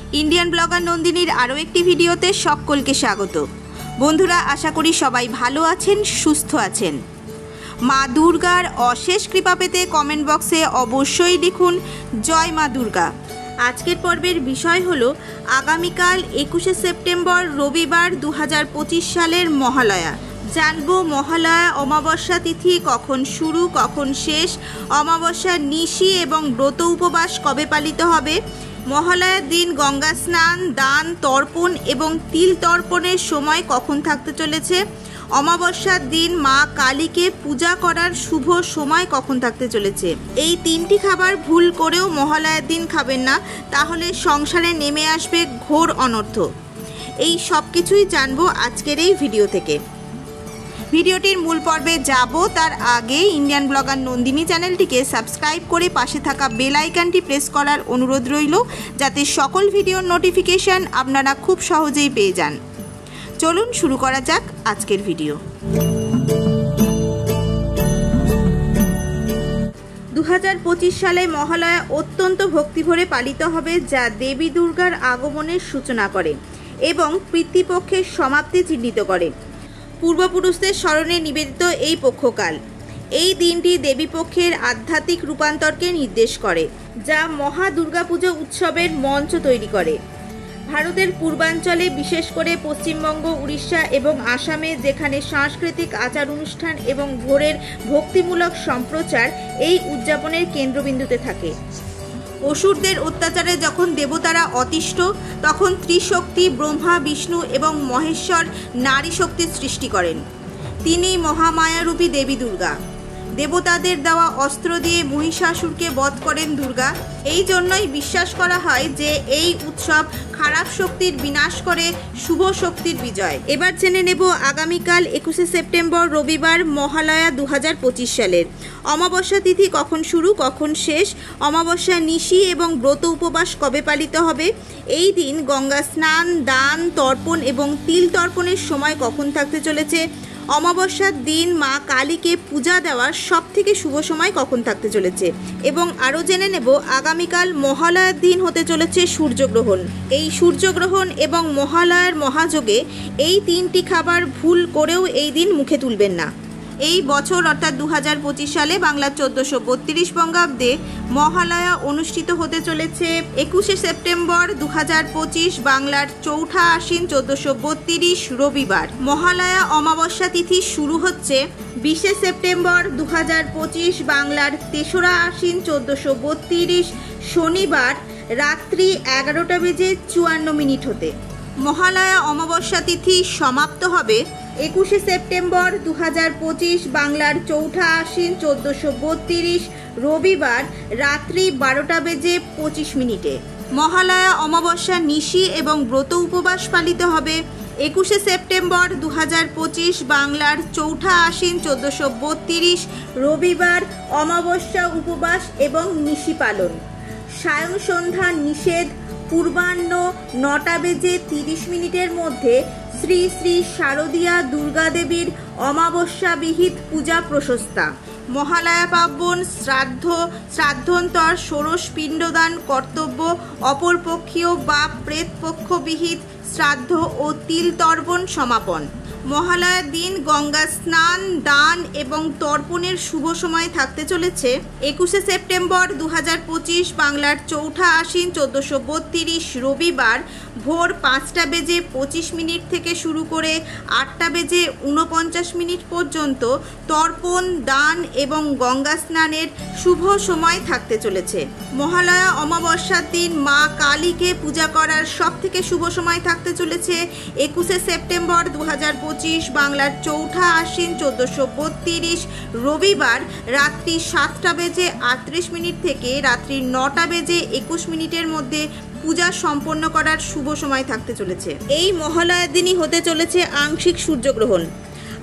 Indian blogger नंदिनीर आरो एकटी भिडियोते सकलके स्वागत। बंधुरा आशा करी सबाई भालो आछेन, सुस्थ आछेन। मा दुर्गार अशेष कृपा पेते कमेंट बक्से अवश्यई लिखुन जय मा दुर्गा। आजकेर पर्वेर विषय हलो आगामीकाल 21 सेप्टेम्बर रविवार 2025 सालेर महालया। जानबो महालया अमाबस्या तिथि कखन शुरू कखन शेष, अमाबस्या निशी एवं व्रत उपवास कबे पालित हबे, महालयार दिन गंगा स्नान, दान, तर्पण एवं तिल तर्पणेर समय कखन थाकते चलेछे, अमाबस्यार दिन मा कालीके पूजा करार शुभ समय कखन थाकते चलेछे। এই তিনটি খাবার ভুল করেও মহালয়ার দিন খাবেন না, তাহলে সংসারে নেমে আসবে ঘোর অনর্থ। এই সব কিছুই জানবো আজকের এই ভিডিও থেকে। ভিডিওটির মূল পর্বে যাব তার আগে ইন্ডিয়ান ব্লগার নন্দিনী চ্যানেলটিকে সাবস্ক্রাইব করে পাশে থাকা বেল আইকনটি প্রেস করার অনুরোধ রইল, যাতে সকল ভিডিওর নোটিফিকেশন আপনারা খুব সহজেই পেয়ে যান। চলুন শুরু করা যাক আজকের ভিডিও। 2025 সালে মহালয়া অত্যন্ত ভক্তিভরে পালিত হবে, যা দেবী দুর্গার আগমনের সূচনা করে এবং পিতৃপক্ষের সমাপ্তি চিহ্নিত করে। পূর্বপুরুষদের স্মরণে নিবেদিত এই পক্ষকাল, এই দিনটি দেবীপক্ষের আধ্যাত্মিক রূপান্তরকে নির্দেশ করে, যা মহা দুর্গাপুজো উৎসবের মঞ্চ তৈরি করে। ভারতের পূর্বাঞ্চলে, বিশেষ করে পশ্চিমবঙ্গ, উড়িষ্যা এবং আসামে, যেখানে সাংস্কৃতিক আচার অনুষ্ঠান এবং ভোরের ভক্তিমূলক সম্প্রচার এই উদযাপনের কেন্দ্রবিন্দুতে থাকে। অসুরদের অত্যাচারে যখন দেবতারা অতিষ্ঠ, তখন ত্রিশক্তি ব্রহ্মা, বিষ্ণু এবং মহেশ্বর নারী শক্তির সৃষ্টি করেন। তিনি মহামায়ারূপী দেবী দুর্গা। দেবতাদের দেওয়া অস্ত্র দিয়ে মহিষাসুরকে বধ করেন দুর্গা। এই জন্যই বিশ্বাস করা হয় যে এই উৎসব খারাপ শক্তির বিনাশ করে শুভ শক্তির বিজয়। এবার জেনে নেব আগামীকাল 21 সেপ্টেম্বর রবিবার মহালয়া 2025 সালের অমাবস্যা তিথি কখন শুরু কখন শেষ, অমাবস্যা নিশি এবং ব্রত উপবাস কবে পালিত হবে, এই দিন গঙ্গা স্নান, দান, তর্পণ এবং তিল তর্পণের সময় কখন থাকতে চলেছে, অমাবস্যার দিন মা কালীকে পূজা দেওয়ার সবথেকে শুভ সময় কখন থাকতে চলেছে এবং আরও জেনে নেব আগামীকাল মহালয়ার দিন হতে চলেছে সূর্যগ্রহণ। এই সূর্যগ্রহণ এবং মহালয়ার মহাযোগে এই তিনটি খাবার ভুল করেও এই দিন মুখে তুলবেন না। এই বছর অর্থাৎ 2025 সালে বাংলার 1432 বঙ্গাব্দে মহালয়া অনুষ্ঠিত হতে চলেছে 21 সেপ্টেম্বর 2025, বাংলার চৌঠা আশ্বিন 1432 রবিবার। মহালয়া অমাবস্যা তিথি শুরু হচ্ছে 20 সেপ্টেম্বর 2025, বাংলার 3রা আশ্বিন 1432 শনিবার রাত্রি 11:54 হতে। মহালয়া অমাবস্যা তিথি সমাপ্ত হবে 21 সেপ্টেম্বর 2025, বাংলার চৌঠা আশ্বিন 1432 রবিবার রাত্রি 12:25। মহালয়া অমাবস্যা নিশি এবং ব্রত উপবাস পালিত হবে 21 সেপ্টেম্বর 2025, বাংলার চৌঠা আশ্বিন 1432 রবিবার অমাবস্যা উপবাস এবং নিশি পালন। সায়ং সন্ধ্যা নিষেধ। পূর্বাহ্ন 9:30 মধ্যে শ্রী শ্রী শারদীয়া দুর্গা দেবীর অমাবস্যা বিহিত পূজা প্রশস্তা। মহালয়া পার্বণ, শ্রাদ্ধ, শ্রাদ্ধন্তর, ষোড়শ পিণ্ডদান কর্তব্য, অপরপক্ষীয় বা প্রেতপক্ষ বিহিত শ্রাদ্ধ ও তিল তর্পণ সমাপন। মহালয়ার দিন গঙ্গা স্নান, দান এবং তর্পণের শুভ সময় থাকতে চলেছে 21 সেপ্টেম্বর 2025, বাংলার চৌঠা আশ্বিন 1432 রবিবার ভোর 5:25 থেকে শুরু করে 8:49 পর্যন্ত তর্পণ, দান এবং গঙ্গা স্নানের শুভ সময় থাকতে চলেছে। মহালয়া অমাবস্যার দিন মা কালীকে পূজা করার সবথেকে শুভ সময় থাকতে চলেছে 21 সেপ্টেম্বর 2025, বাংলার চৌঠা আশ্বিন 1432 রবিবার রাত্রি 7:38 থেকে রাত্রি 9:21 মধ্যে পূজা সম্পন্ন করার শুভ সময় থাকতে চলেছে। এই মহালয়ার দিনই হতে চলেছে আংশিক সূর্যগ্রহণ।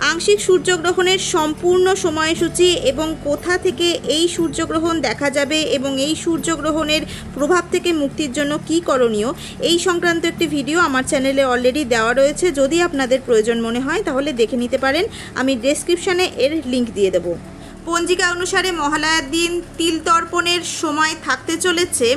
আংশিক সূর্যগ্রহণের সম্পূর্ণ সময়সূচি এবং কোথা থেকে এই সূর্যগ্রহণ দেখা যাবে এবং এই সূর্যগ্রহণের প্রভাব থেকে মুক্তির জন্য কী করণীয়, এই সংক্রান্ত একটি ভিডিও আমার চ্যানেলে অলরেডি দেওয়া রয়েছে। যদি আপনাদের প্রয়োজন মনে হয় তাহলে দেখে নিতে পারেন, আমি ডেসক্রিপশানে এর লিঙ্ক দিয়ে দেবো। পঞ্জিকা অনুসারে মহালয়ার দিন তিল তর্পণের সময় থাকতে চলেছে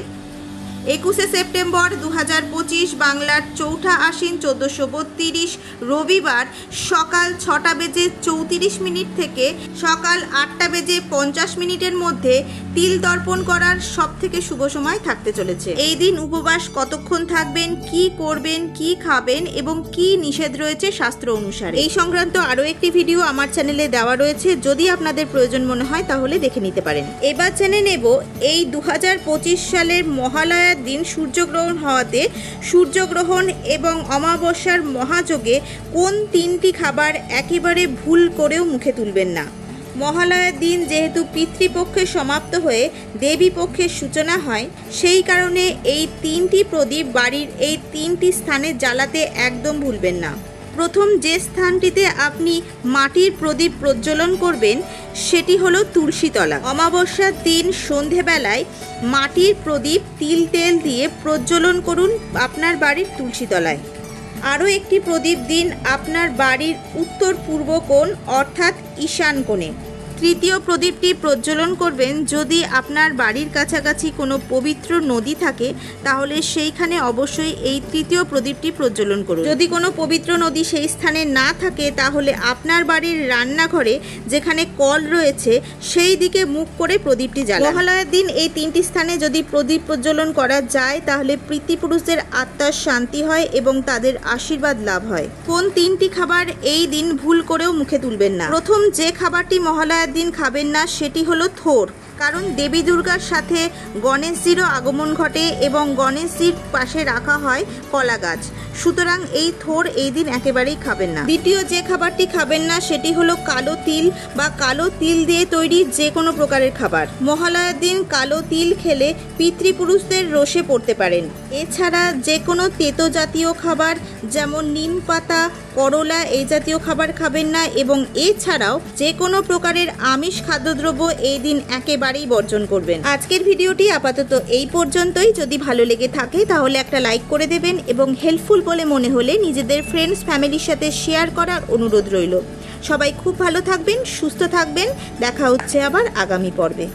21শে সেপ্টেম্বর 2025 বাংলার চৌঠা আশ্বিন 1432 রবিবার সকাল 6টা বেজে 34 মিনিট থেকে সকাল 8টা বেজে 50 মিনিটের মধ্যে তিল তর্পণ করার সবথেকে শুভ সময় থাকতে চলেছে। এই দিন উপবাস কতক্ষণ থাকবেন, কি করবেন, কি খাবেন এবং কি নিষেধ রয়েছে শাস্ত্র অনুসারে, এই সংক্রান্ত আরও একটি ভিডিও আমার চ্যানেলে দেওয়া রয়েছে। যদি আপনাদের প্রয়োজন মনে হয় তাহলে দেখে নিতে পারেন। এবার জেনে নেব এই 2025 সালের মহালয়ার দিন সূর্যগ্রহণ হওয়াতে সূর্যগ্রহণ এবং অমাবস্যার মহাযোগে কোন 3টি খাবার একেবারে ভুল করেও মুখে তুলবেন না। মহালয়ার দিন যেহেতু পিতৃপক্ষের সমাপ্ত হয়ে দেবী পক্ষের সূচনা হয়, সেই কারণে এই 3টি প্রদীপ বাড়ির এই 3টি স্থানে জ্বালাতে একদম ভুলবেন না। প্রথম যে স্থানটিতে আপনি মাটির প্রদীপ প্রজ্বলন করবেন সেটি হলো তুলসীতলা। অমাবস্যার দিন সন্ধেবেলায় মাটির প্রদীপ তিল তেল দিয়ে প্রজ্বলন করুন আপনার বাড়ির তুলসীতলায়। আরও একটি প্রদীপ দিন আপনার বাড়ির উত্তর পূর্ব কোণ অর্থাৎ ঈশান কোণে। তৃতীয় প্রদীপটি প্রজ্বলন করবেন যদি আপনার বাড়ির কাছাকাছি কোনো পবিত্র নদী থাকে, তাহলে সেইখানে অবশ্যই এই তৃতীয় প্রদীপটি প্রজ্বলন করুন। যদি কোনো পবিত্র নদী সেই স্থানে না থাকে তাহলে আপনার বাড়ির রান্নাঘরে যেখানে কল রয়েছে সেই দিকে মুখ করে প্রদীপটি জ্বালান। মহালয়ার দিন এই 3টি স্থানে যদি প্রদীপ প্রজ্বলন করা যায় তাহলে পিতৃপুরুষদের আত্মার শান্তি হয় এবং তাদের আশীর্বাদ লাভ হয়। কোন 3টি খাবার এই দিন ভুল করেও মুখে তুলবেন না। প্রথম যে খাবারটি মহালয়ার দিন খাবেন না সেটি হলো থোর, কারণ দেবী দুর্গার সাথে গণেশজিরও আগমন ঘটে এবং গণেশজির পাশে রাখা হয় কলা গাছ, সুতরাং এই থোর এই দিন একেবারেই খাবেন না। দ্বিতীয় যে খাবারটি খাবেন না সেটি হলো কালো তিল বা কালো তিল দিয়ে তৈরি যে কোনো প্রকারের খাবার। মহালয়ার দিন কালো তিল খেলে পিতৃপুরুষদের রোষে পড়তে পারেন। এছাড়া যে কোনো তেতো জাতীয় খাবার যেমন নিম পাতা, করলা এই জাতীয় খাবার খাবেন না এবং এছাড়াও যে কোনো প্রকারের আমিষ খাদ্যদ্রব্য এই দিন একেবারেই বর্জন করবেন। আজকের ভিডিওটি আপাতত এই পর্যন্তই। যদি ভালো লেগে থাকে তাহলে একটা লাইক করে দেবেন এবং হেল্পফুল বলে মনে হলে নিজেদের ফ্রেন্ডস ফ্যামিলির সাথে শেয়ার করার অনুরোধ রইল। সবাই খুব ভালো থাকবেন, সুস্থ থাকবেন। দেখা হচ্ছে আবার আগামী পর্বে।